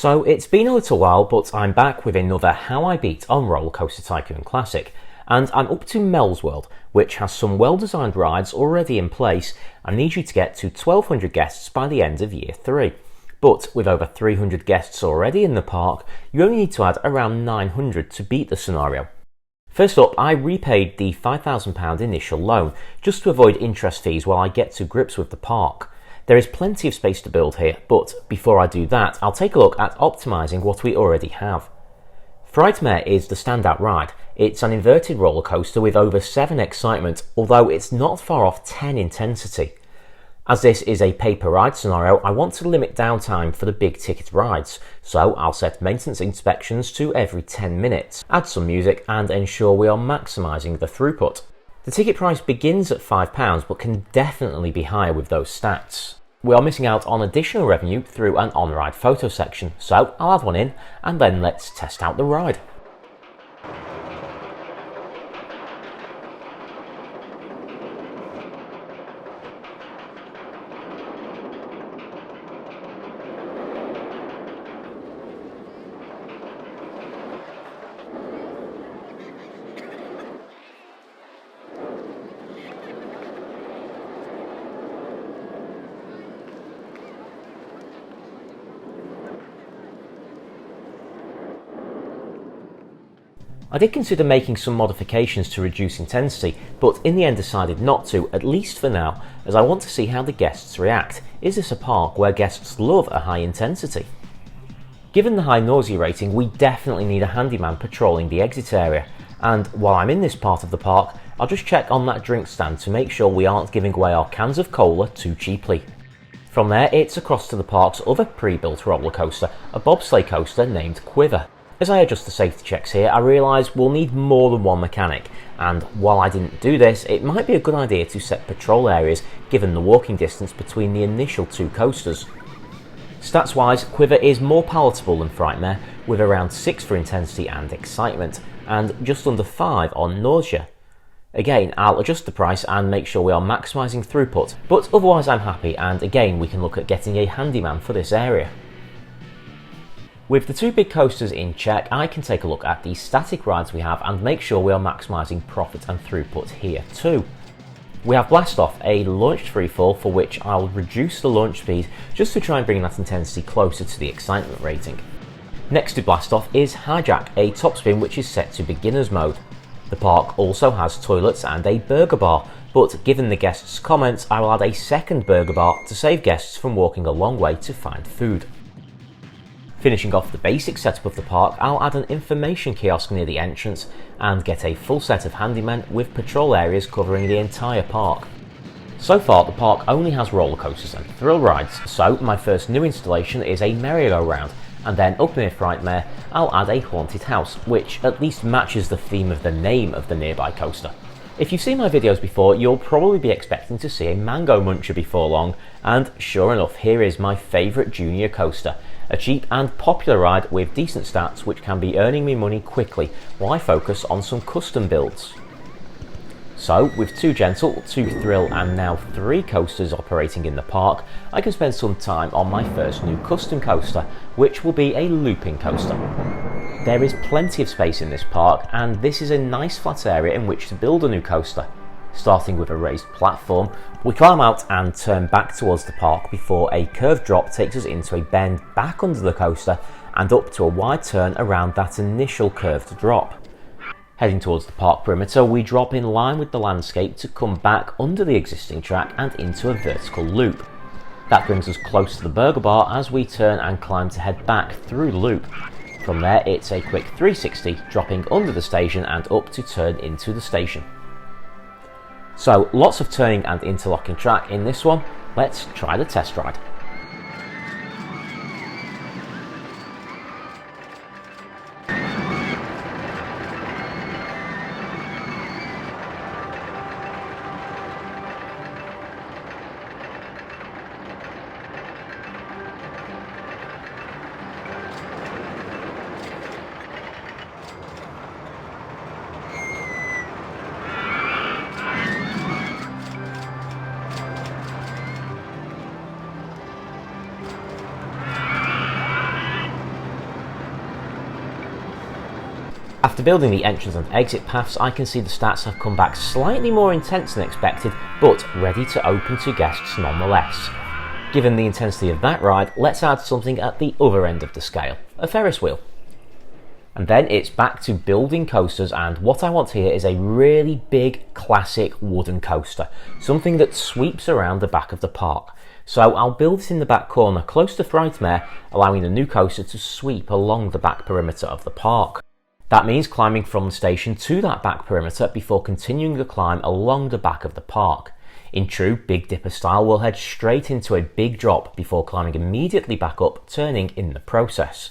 So it's been a little while, but I'm back with another How I Beat on Rollercoaster Tycoon Classic, and I'm up to Mel's World, which has some well-designed rides already in place and needs you to get to 1,200 guests by the end of Year 3. But with over 300 guests already in the park, you only need to add around 900 to beat the scenario. First up, I repaid the £5,000 initial loan, just to avoid interest fees while I get to grips with the park. There is plenty of space to build here, but before I do that, I'll take a look at optimising what we already have. Frightmare is the standout ride. It's an inverted roller coaster with over 7 excitement, although it's not far off 10 intensity. As this is a pay-per-ride scenario, I want to limit downtime for the big ticket rides, so I'll set maintenance inspections to every 10 minutes, add some music and ensure we are maximising the throughput. The ticket price begins at £5 but can definitely be higher with those stats. We are missing out on additional revenue through an on-ride photo section, so I'll add one in and then let's test out the ride. I did consider making some modifications to reduce intensity, but in the end decided not to, at least for now, as I want to see how the guests react. Is this a park where guests love a high intensity? Given the high nausea rating, we definitely need a handyman patrolling the exit area, and while I'm in this part of the park, I'll just check on that drink stand to make sure we aren't giving away our cans of cola too cheaply. From there, it's across to the park's other pre-built roller coaster, a bobsleigh coaster named Quiver. As I adjust the safety checks here, I realise we'll need more than one mechanic, and while I didn't do this, it might be a good idea to set patrol areas given the walking distance between the initial two coasters. Stats wise, Quiver is more palatable than Frightmare, with around 6 for intensity and excitement, and just under 5 on nausea. Again, I'll adjust the price and make sure we are maximising throughput, but otherwise I'm happy, and again we can look at getting a handyman for this area. With the two big coasters in check, I can take a look at the static rides we have and make sure we are maximising profit and throughput here too. We have Blast Off, a launched freefall for which I'll reduce the launch speed just to try and bring that intensity closer to the excitement rating. Next to Blast Off is Hijack, a top spin which is set to beginners mode. The park also has toilets and a burger bar, but given the guests' comments, I will add a second burger bar to save guests from walking a long way to find food. Finishing off the basic setup of the park, I'll add an information kiosk near the entrance and get a full set of handymen with patrol areas covering the entire park. So far the park only has roller coasters and thrill rides, so my first new installation is a merry-go-round, and then up near Frightmare I'll add a haunted house, which at least matches the theme of the name of the nearby coaster. If you've seen my videos before, you'll probably be expecting to see a mango muncher before long, and sure enough, here is my favourite junior coaster. A cheap and popular ride with decent stats which can be earning me money quickly while I focus on some custom builds. So, with 2 gentle, 2 thrill and now 3 coasters operating in the park, I can spend some time on my first new custom coaster, which will be a looping coaster. There is plenty of space in this park, and this is a nice flat area in which to build a new coaster. Starting with a raised platform, we climb out and turn back towards the park before a curved drop takes us into a bend back under the coaster and up to a wide turn around that initial curved drop. Heading towards the park perimeter, we drop in line with the landscape to come back under the existing track and into a vertical loop. That brings us close to the burger bar as we turn and climb to head back through the loop. From there it's a quick 360, dropping under the station and up to turn into the station. So lots of turning and interlocking track in this one. Let's try the test ride. After building the entrance and exit paths, I can see the stats have come back slightly more intense than expected, but ready to open to guests nonetheless. Given the intensity of that ride, let's add something at the other end of the scale, a Ferris wheel. And then it's back to building coasters, and what I want here is a really big classic wooden coaster, something that sweeps around the back of the park. So I'll build it in the back corner close to Frightmare, allowing the new coaster to sweep along the back perimeter of the park. That means climbing from the station to that back perimeter before continuing the climb along the back of the park. In true Big Dipper style, we'll head straight into a big drop before climbing immediately back up, turning in the process.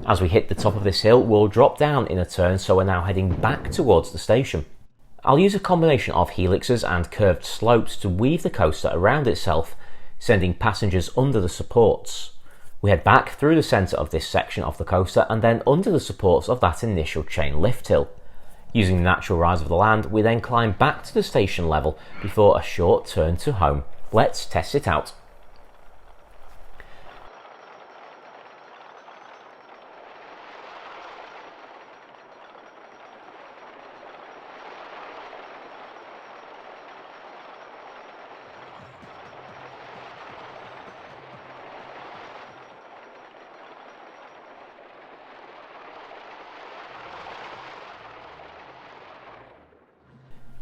As we hit the top of this hill, we'll drop down in a turn, so we're now heading back towards the station. I'll use a combination of helixes and curved slopes to weave the coaster around itself, sending passengers under the supports. We head back through the centre of this section of the coaster and then under the supports of that initial chain lift hill. Using the natural rise of the land, we then climb back to the station level before a short turn to home. Let's test it out.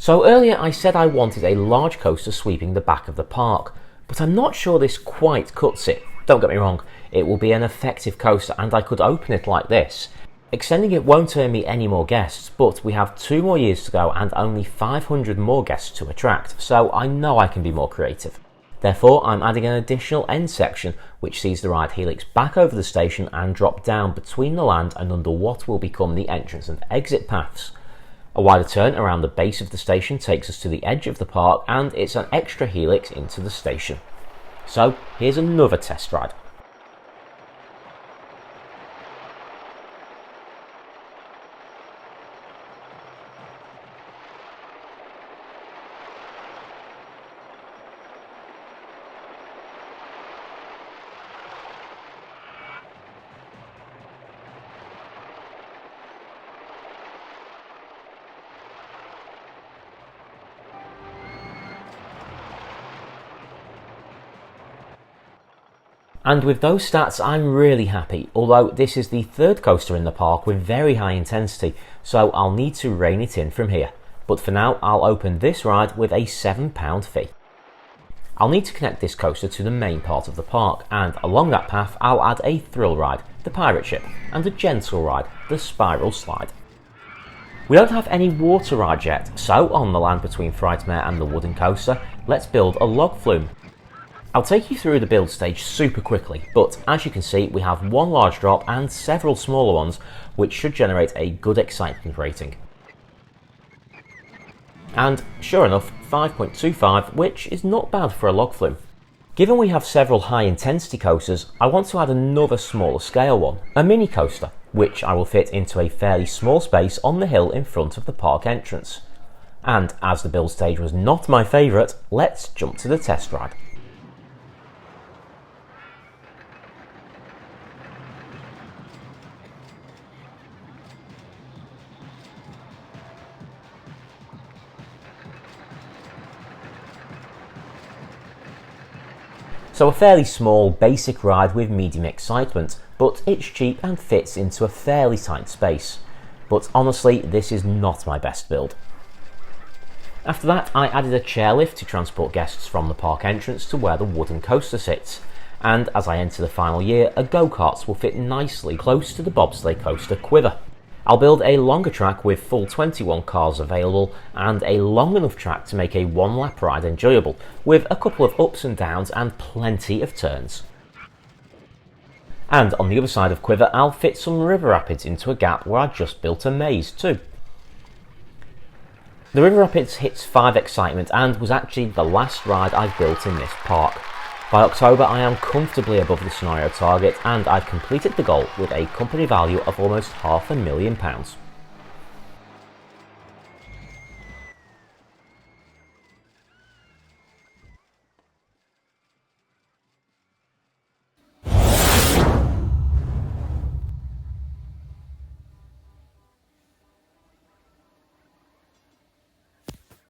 So earlier I said I wanted a large coaster sweeping the back of the park, but I'm not sure this quite cuts it. Don't get me wrong, it will be an effective coaster and I could open it like this. Extending it won't earn me any more guests, but we have 2 more years to go and only 500 more guests to attract, so I know I can be more creative. Therefore, I'm adding an additional end section which sees the ride helix back over the station and drop down between the land and under what will become the entrance and exit paths. A wider turn around the base of the station takes us to the edge of the park, and it's an extra helix into the station. So here's another test ride. And with those stats, I'm really happy, although this is the third coaster in the park with very high intensity, so I'll need to rein it in from here. But for now, I'll open this ride with a £7 fee. I'll need to connect this coaster to the main part of the park, and along that path, I'll add a thrill ride, the pirate ship, and a gentle ride, the spiral slide. We don't have any water rides yet, so on the land between Frightmare and the wooden coaster, let's build a log flume. I'll take you through the build stage super quickly, but as you can see we have one large drop and several smaller ones which should generate a good excitement rating. And sure enough, 5.25, which is not bad for a log flume. Given we have several high intensity coasters, I want to add another smaller scale one, a mini coaster, which I will fit into a fairly small space on the hill in front of the park entrance. And as the build stage was not my favourite, let's jump to the test ride. So a fairly small, basic ride with medium excitement, but it's cheap and fits into a fairly tight space. But honestly, this is not my best build. After that, I added a chairlift to transport guests from the park entrance to where the wooden coaster sits. And as I enter the final year, a go-kart will fit nicely close to the bobsleigh coaster quiver. I'll build a longer track with full 21 cars available and a long enough track to make a one-lap ride enjoyable, with a couple of ups and downs and plenty of turns. And on the other side of Quiver, I'll fit some river rapids into a gap where I just built a maze too. The river rapids hits 5 excitement and was actually the last ride I've built in this park. By October, I am comfortably above the scenario target and I've completed the goal with a company value of almost £500,000.